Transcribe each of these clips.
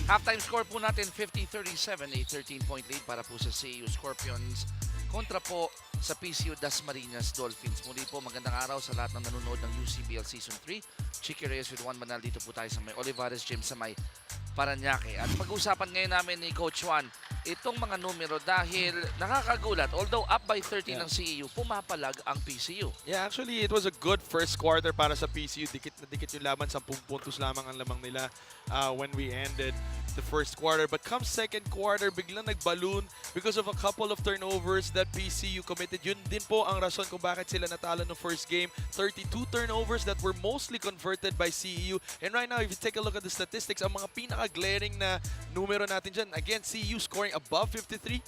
Halftime score po natin 50-37, a 13-point lead para po sa CEU Scorpions kontra po sa PCU Dasmariñas Dolphins. Muli po magandang araw sa lahat ng nanonood ng UCBL Season 3. Chicky Reyes with Juan Manal dito po tayo sa may Olivares Gym sa may Paranaque. At pag-usapan ngayon namin ni Coach Juan itong mga numero dahil nakakagulat. Although up by 13 ng CEU, pumapalag ang PCU. Yeah, actually, it was a good first quarter para sa PCU. Dikit na dikit yung laban, 10 puntos lamang ang lamang nila when we ended the first quarter. But come second quarter, biglang nag-balloon because of a couple of turnovers that PCU committed. Yun din po ang rason kung bakit sila natalo no first game. 32 turnovers that were mostly converted by CEU. And right now, if you take a look at the statistics, ang mga pinaka-glaring na numero natin dyan, again, CEU scoring above 50%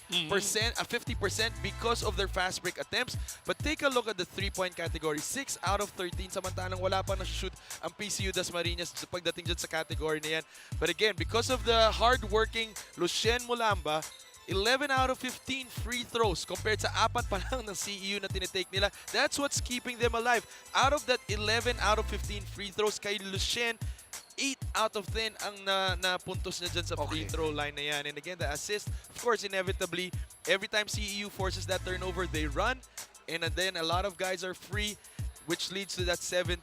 because of their fast break attempts. But take a look at the 3-point category. 6 out of 13, samantalang wala pa na-shoot ang PCU Dasmariñas pagdating dyan sa category na yan. But again, because of the hard-working Lucien Mulamba, 11 out of 15 free throws compared sa 4 pa lang ng CEU na tinitake nila. That's what's keeping them alive. Out of that 11 out of 15 free throws kay Lucien, 8 out of 10 ang napuntos niya dyan sa free throw line na yan. And again, the assist, of course, inevitably, every time CEU forces that turnover, they run. And then a lot of guys are free, which leads to that 17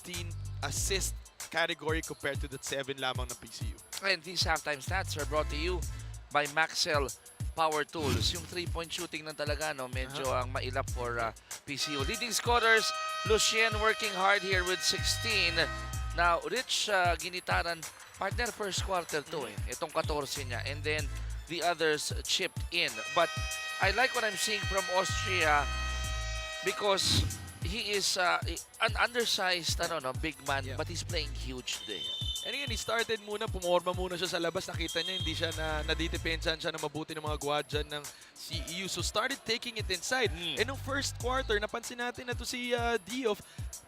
assist category compared to the 7 lamang ng PCU. And these halftime stats are brought to you by Maxell Power Tools. Yung 3-point shooting na talaga, no, medyo ang mailap for PCU. Leading scorers, Lucien working hard here with 16. Now, Rich Ginitaran, partner first quarter to itong 14 niya. And then the others chipped in. But I like what I'm seeing from Austria because he is an undersized big man, but he's playing huge today. And again, he started muna, pumorma muna siya sa labas. Nakita niya, hindi siya nadidepensahan siya na mabuti ng mga guardian ng CEU. So started taking it inside. And nung first quarter, napansin natin na to si Diouf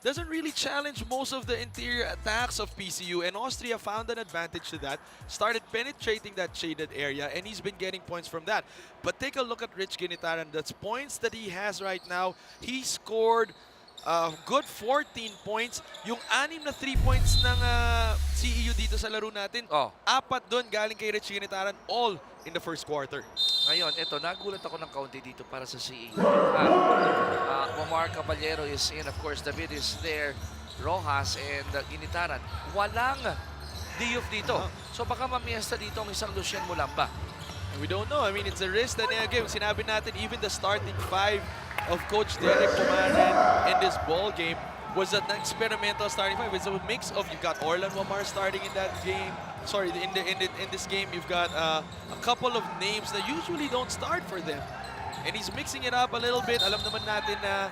doesn't really challenge most of the interior attacks of PCU. And Austria found an advantage to that. Started penetrating that shaded area, and he's been getting points from that. But take a look at Rich Ginitaran. That's points that he has right now. He scored good 14 points. Yung 6 na 3 points ng CEU dito sa laro natin, 4 doon galing kay Rich Ginitaran, all in the first quarter. Ngayon, ito, nagulat ako ng kaunti dito para sa CEU. Omar Caballero is in, of course, David is there, Rojas and Ginitaran. Walang Diouf dito. So baka mamiesta dito ang isang Lucien Mulamba. And we don't know. I mean, it's a risk that, again, sinabi natin, even the starting 5 of Coach Derek Pumanen in this ball game was an experimental starting 5. It's a mix of, you've got Orlan Wamar starting in that game. Sorry, in this game, you've got a couple of names that usually don't start for them. And he's mixing it up a little bit. Alam naman natin na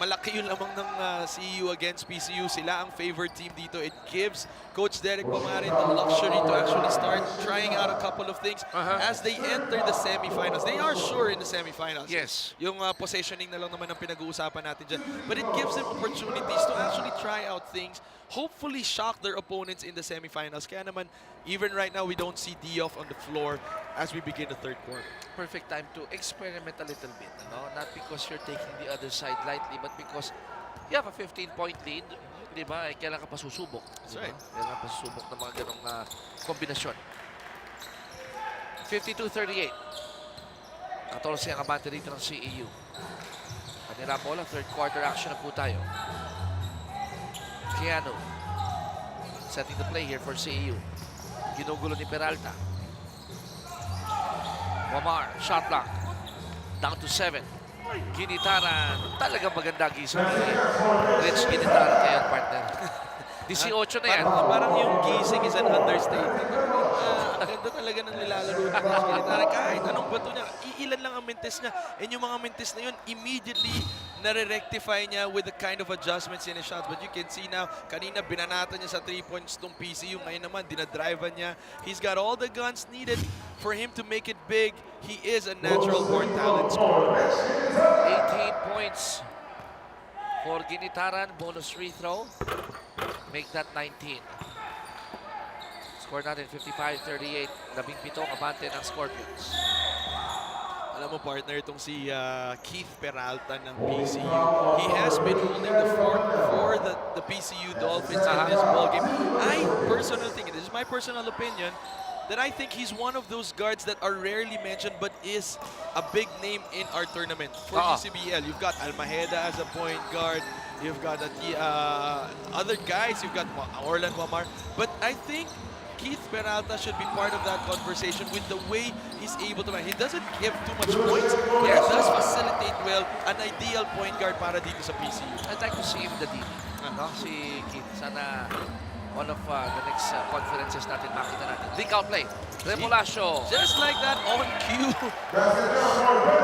malaki yung lamang ng CEU against PCU. Sila ang favorite team dito. It gives Coach Derek Pumanen the luxury to actually start trying out a couple of things as they enter the semifinals. They are sure in the semifinals. Yes. Yung positioning na lang naman ang pinag-uusapan natin dyan. But it gives them opportunities to actually try out things, hopefully shock their opponents in the semifinals. Kaya naman, even right now, we don't see Diouf on the floor as we begin the third quarter. Perfect time to experiment a little bit. Not because you're taking the other side lightly, but because you have a 15-point lead. Di ba? Kailan ka pa susubok. That's right. Kailan ka pa susubok ng mga ganong kombinasyon. 52-38. 14 ang abante dito ng CEU. Kanila bola, third quarter action na po tayo. Keanu setting the play here for CEU. Ginugulo ni Peralta. Wamar, shot block. Down to 7. Ginitaran. Talagang maganda gising. Rich Ginitaran ngayon, partner. 18 na yan. Parang yung gising is an understatement. Ang ganda talaga ng nilalaro ni Rich Ginitaran. Kahit anong bato niya, iilan lang ang mintis niya. And yung mga mintis na yun, immediately nare-rectify niya with the kind of adjustments in his shots. But you can see now, kanina binanatan niya sa 3 points tong PCU. Ngayon naman, dinadrivean niya. He's got all the guns needed for him to make it big. He is a natural born talent scorer. 18 points for Ginitaran. Bonus free throw. Make that 19. Score natin 55-38. 17 ang abante ng Scorpions. Alam mo, partner, itong si Keith Peralta ng PCU. He has been holding the fort for the the PCU Dolphins in this ball game. I personally think, this is my personal opinion, that I think he's one of those guards that are rarely mentioned but is a big name in our tournament. For UCBL, you've got Almaheda as a point guard. You've got other guys. You've got Orlan Wamar. But I think Keith Peralta should be part of that conversation with the way he's able to. He doesn't give too much points, but he does facilitate well. An ideal point guard para dito sa PCU. I'd like to see him in the DP. No? Si Keith, sana one of the next conferences natin makita natin. Leak out play. Remolasio. Just like that, on cue.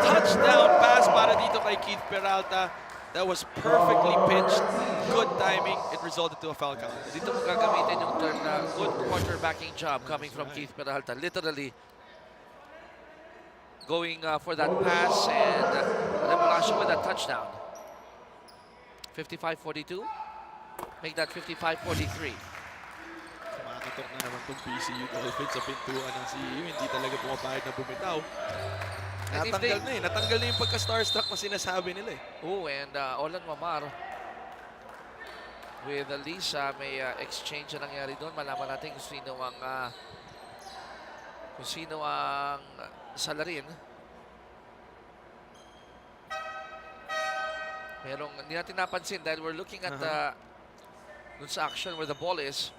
Touchdown pass para dito kay Keith Peralta. That was perfectly pitched. Good timing. It resulted to a foul count. Dito mo gagamitin yung term na good quarterbacking job coming from Keith Peralta. Literally going for that pass and Remolasio with a touchdown. 55-42. Make that 55-43. Kumakatok na naman itong PCU Dolphins sa pintuan ng CEU. Hindi talaga pumapahid na bumitaw. Natanggal na yung pagka-starstruck na sinasabi nila eh. Oh, and Orlan Wamar with Lisa, may exchange na nangyari doon. Malaman natin kung sino ang salarin. Merong hindi natin napansin dahil we're looking at dun sa action where the ball is.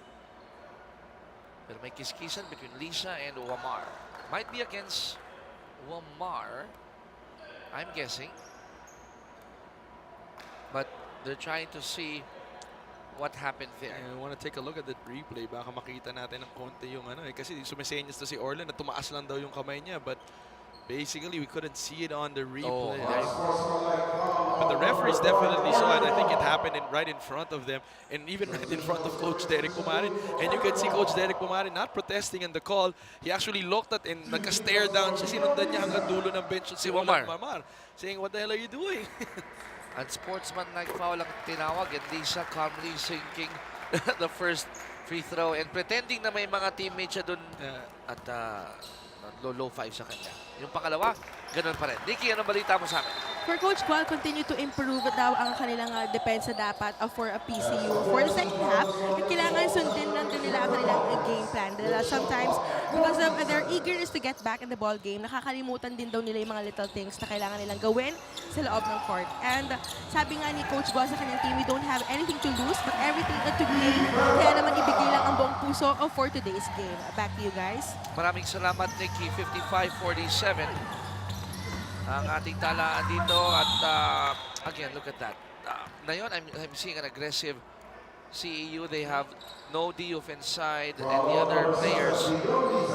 Pero may kiskisan between Lisa and Wamar. Might be against Wamar, I'm guessing. But they're trying to see what happened there. I want to take a look at that replay. Baka makita natin ng konti yung ano eh. Kasi sumisenyas to si Orlan na tumaas lang daw yung kamay niya. But basically, we couldn't see it on the replay. But the referees definitely saw it. I think it happened right in front of them. And even right in front of Coach Derek Pumarin. And you can see Coach Derek Pumarin not protesting in the call. He actually looked at and nagka-stare down siya. Sinundan niya hanggang dulo ng bench si Wamar. Saying, what the hell are you doing? Unsportsmanlike foul ang tinawag. And Lisa calmly sinking the first free throw. And pretending na may mga teammates siya dun at low five sa kanya. Yung pangalawa, ganun pa rin. Nikki, anong balita mo sa amin? For Coach Gual, continue to improve daw ang kanilang depensa dapat for a PCU. For the second half, kailangan sundin lang din nila ang kanilang game plan. Sometimes, because of their eagerness to get back in the ball game, nakakalimutan din daw nila yung mga little things na kailangan nilang gawin sa loob ng court. And sabi nga ni Coach Gual sa kanyang team, we don't have anything to lose but everything to gain. Kaya naman ibigay lang ang buong puso for today's game. Back to you guys. Maraming salamat, Nikki. 55-47. Ang ating talaan dito at again, look at that. Ngayon, I'm seeing an aggressive CEU. They have no Diouf inside and the other players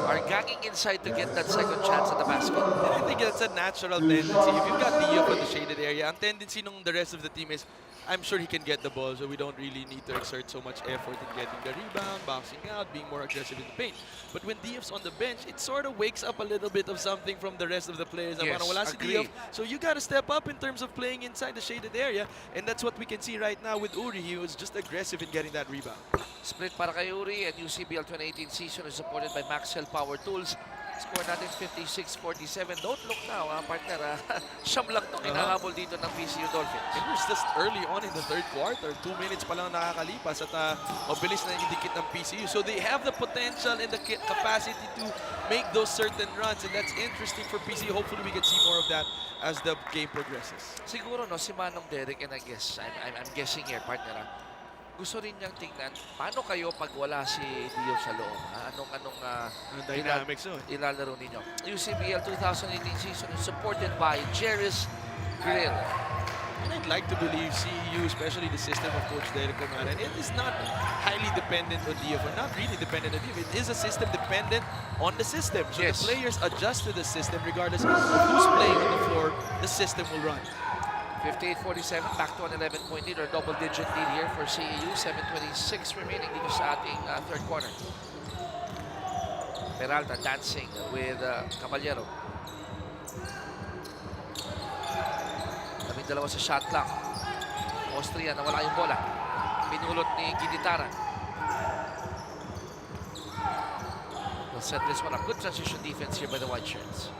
are gagging inside to get that second chance at the basket. And I think that's a natural tendency. If you've got Diouf in the shaded area, ang tendency ng the rest of the team is I'm sure he can get the ball, so we don't really need to exert so much effort in getting the rebound, bouncing out, being more aggressive in the paint. But when Diouf's on the bench, it sort of wakes up a little bit of something from the rest of the players. Yes, Wala si agree. Diouf, so you got to step up in terms of playing inside the shaded area, and that's what we can see right now with Uri. He was just aggressive in getting that rebound. Split para kay Uri, and UCBL 2018 season is supported by Maxwell Power Tools. Score natin 56-47. Don't look now, partner. Siyam lang itong hinahabol dito ng PCU Dolphins. And we're just early on in the third quarter. 2 minutes pa lang nakakalipas at mabilis na idikit ng PCU. So they have the potential and the capacity to make those certain runs, and that's interesting for PCU. Hopefully we can see more of that as the game progresses. Siguro no, si Manong Derek, and I guess, I'm guessing here, partner, gusto rin niyang tingnan, paano kayo pag wala si Dio sa loob? Anong dynamics ilalaro ninyo? UCBL 2018 season is supported by Jerry's Grill. And I'd like to believe CEU, especially the system of Coach Derek Pumarin, it is not highly dependent on Diouf, or not really dependent on Diouf. It is a system dependent on the system. So yes, the players adjust to the system regardless of who's playing on the floor, the system will run. 58-47, back to an 11-point lead or double-digit lead here for CEU. 7:26 remaining dito sa ating third quarter. Peralta dancing with Caballero. Dalawa sa shot clock. Austria, nawala yung bola. Pinulot ni Giditaran. We'll set this one up. Good transition defense here by the White Shirts.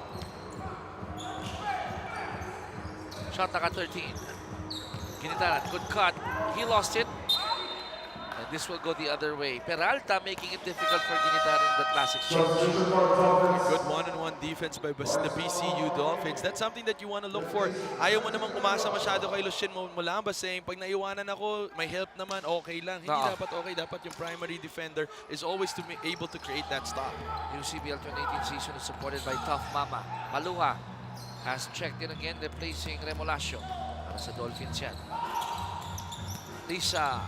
Shot naka 13. Ginitaran, good cut. He lost it. And this will go the other way. Peralta making it difficult for Ginitaran in the class exchange. Good one-on-one defense by the PCU Dolphins. That's something that you want to look for. Ayaw mo namang umasa masyado kay Lucien Mulamba saying, pag naiwanan ako, may help naman, okay lang. Hindi dapat okay. Dapat yung primary defender is always to be able to create that stop. UCBL 2018 season is supported by Tough Mama. Maluha has checked in again, replacing Remolacio. Para sa Dolphins yan. Lisa.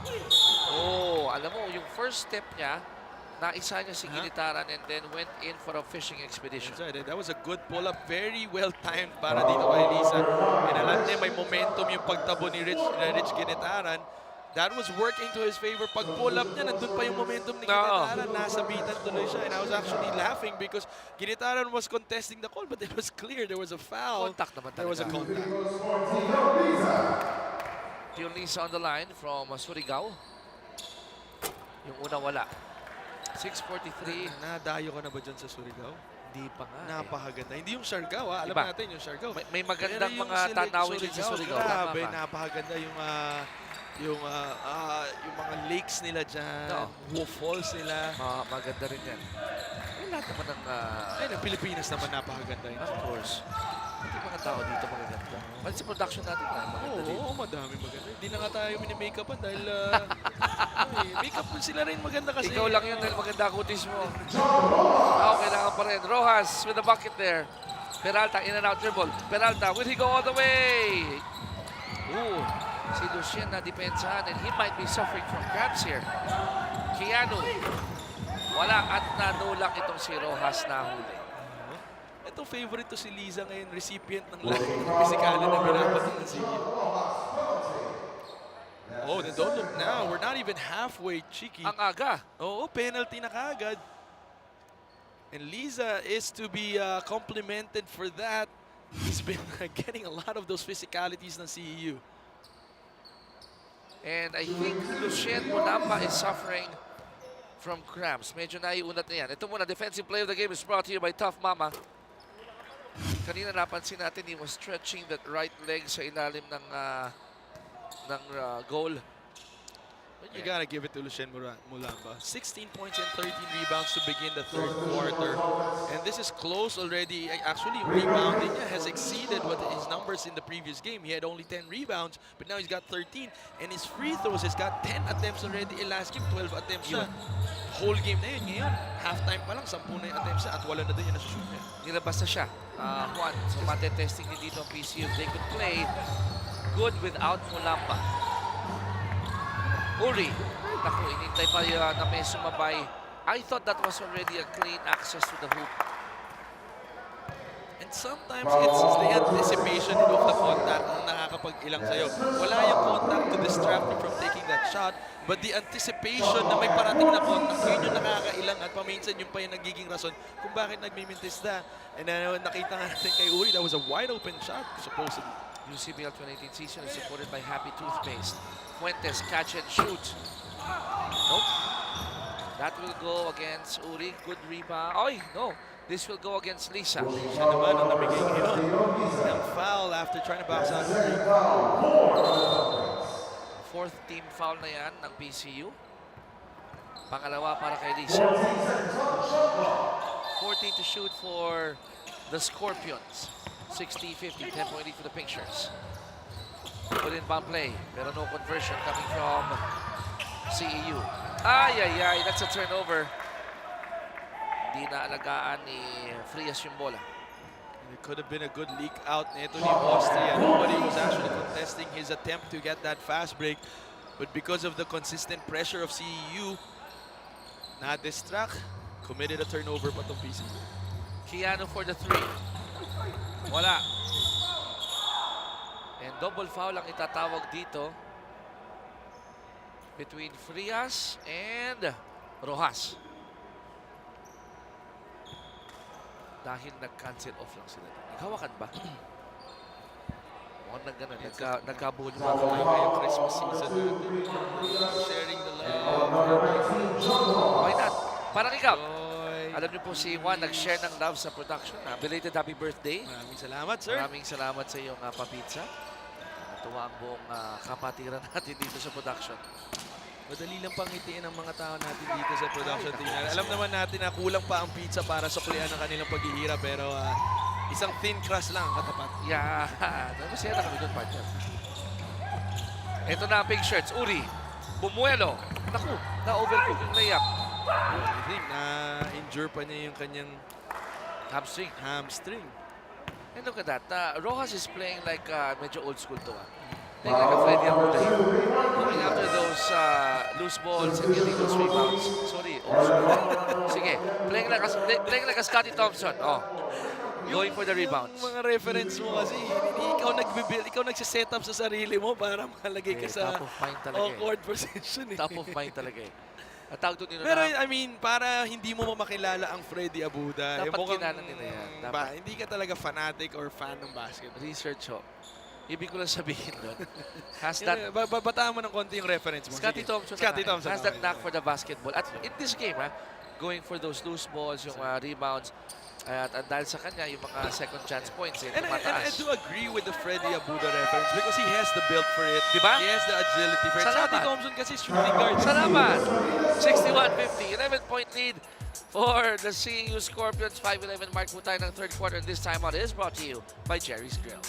Oh, alam mo, yung first step niya, naisa niya si Ginitaran and then went in for a fishing expedition. That's right. That was a good pull-up. Very well timed para dito kay Lisa. And alam niya, may momentum yung pagtabo ni Rich Ginitaran. That was working to his favor. Pag pull-up niya, nandun pa yung momentum ni Ginitaran. Nasabitan tuloy siya. And I was actually laughing because Ginitaran was contesting the call, but it was clear there was a foul. Contact naman talaga. There was a contact. Team Lisa on the line from Surigao. Yung una wala. 6:43. Nadayo ka na ba dyan sa Surigao? Hindi pa nga. Napakaganda. Hindi yung Siargao, ha? Alam Iba. natin yung Siargao. May magandang Pero yung mga tanawin din sa Surigao. Grabe, Tama ka. napakaganda yung mga lakes nila dyan. No. Wolf Falls nila. Maganda rin yan. Yung lahat naman ng... Ay, ng Pilipinas naman napakaganda yun. of course. Hindi mga tao dito magaganda. Pati sa production natin na maganda din. Oo, madami maganda. Hindi na nga tayo mini-makeupan dahil makeup sila rin maganda kasi. Ikaw lang yun dahil maganda kutis mo. Kailangan pa rin. Rojas with the bucket there. Peralta, in and out dribble. Peralta, will he go all the way? Ooh, si Lucien na depensahan and he might be suffering from cramps here. Keanu. Wala at nanulak itong si Rojas na huli. Ito favorite to si Liza ngayon, recipient ng lahat ng pisikalan na binabating ng CEU. Oh, then don't look now. We're not even halfway, Chiki. Ang aga. Oo, penalty na kaagad. And Liza is to be complimented for that. He's been getting a lot of those physicalities ng CEU. And I think Lucien Munamba is suffering from cramps. Medyo naiunat na yan. Ito muna, defensive play of the game is brought to you by Tough Mama. Kanina napansin natin, he was stretching that right leg sa ilalim ng goal. You gotta give it to Lucien Mulamba. 16 points and 13 rebounds to begin the third quarter. And this is close already. Actually, rebounding niya has exceeded what his numbers in the previous game. He had only 10 rebounds, but now he's got 13. And his free throws, he's got 10 attempts already. In last game, 12 attempts na. Whole game na yun. Ngayon, halftime pa lang, 10 na yung attempts at wala na din yung nasa-shoot niya. Nilabas na siya. Juan, so matetesting din dito ang PCU. They could play good without Mulamba. Uri. Naku, inintay pa na may sumabay. I thought that was already a clean access to the hoop. And sometimes it's the anticipation of the contact ang nakakapag-ilang sa'yo. Wala yung contact to distract you from taking that shot, but the anticipation na may parating na contact, yun yung nakakailang at paminsan yung pa yung nagiging rason kung bakit nagmimintis na. And nakita nga natin kay Uri, that was a wide open shot, supposedly. UCBL 2018 season is supported by Happy Toothpaste. Fuentes, catch and shoot. Nope. That will go against Uri. Good rebound. Oy, no. This will go against Lisa. Siya naman ang namigay ngayon ng foul after trying to bounce out Uri. Fourth team foul na yan ng PCU. Pangalawa para kay Lisa. 14 to shoot for the Scorpions. 60-50, 10-point lead for the Pink Shirts. Good inbound play, pero no conversion coming from CEU. Ay, that's a turnover. Di na alagaan ni Frias yung bola. It could have been a good leak out nito ni Austria. Nobody was actually contesting his attempt to get that fast break. But because of the consistent pressure of CEU, na-distract, committed a turnover pa itong PCU. Keanu for the three. Wala. And double foul ang itatawag dito between Frias and Rojas. Dahil nag-cancel off lang sila. Naghawakan ba? Mukhang na gano'n. Nagkabuhol yung mga kamay. Ngayong Christmas season natin. Sharing the love. Why not? Parang ikaw. Oy. Alam niyo po si Juan nag-share ng love sa production. Belated happy birthday. Maraming salamat, sir. Maraming salamat sa iyong papizza. Natuwa ang buong kapatiran natin dito sa production. Madali lang pangitiin ang mga tao natin dito sa production team. Alam naman natin na kulang pa ang pizza para suklian ang kanilang paghihirap, pero isang thin crust lang ang katapat. Yeah. Masaya na kami doon, partner. Ito na ang pink shirts. Uri. Bumuelo. Naku, na-overcook yung layup. I think na-injure pa niya yung kanyang Hamstring. hamstring. And look at that. Rojas is playing like medyo old school to. Playing like a Freddy Abuda here. Going after those loose balls and getting those rebounds. Sorry, old school. Sige. Playing like a Scotty Thompson. Oh. Going for the rebounds. Yung mga reference mo kasi, ikaw nagbibuild, ikaw nagsiset up sa sarili mo para malagay ka sa Top of mind talaga awkward position. Top of mind talaga eh. At tawag doon nila Pero na, I mean, para hindi mo makilala ang Freddy Abuda, Dapat mukhang, kilala nila yan. Dapat. hindi ka talaga fanatic or fan ng basketball. research ho. Ibig ko lang sabihin doon. Has that Bataan mo ng konti yung reference mo. Scotty Sige. Thompson, Scotty Thompson. has that knack for the basketball. At in this game, going for those loose balls, yung rebounds, at dahil sa kanya, yung mga second chance points, And I tumataas. do agree with the Freddy Abuda reference because he has the build for it. Diba? He has the agility for it. Salamat. Scotty Thompson kasi shooting guard. Salamat! 61-50, 11-point lead for the CEU Scorpions. 5-11 mark po tayo ng third quarter. This time out is brought to you by Jerry's Grill.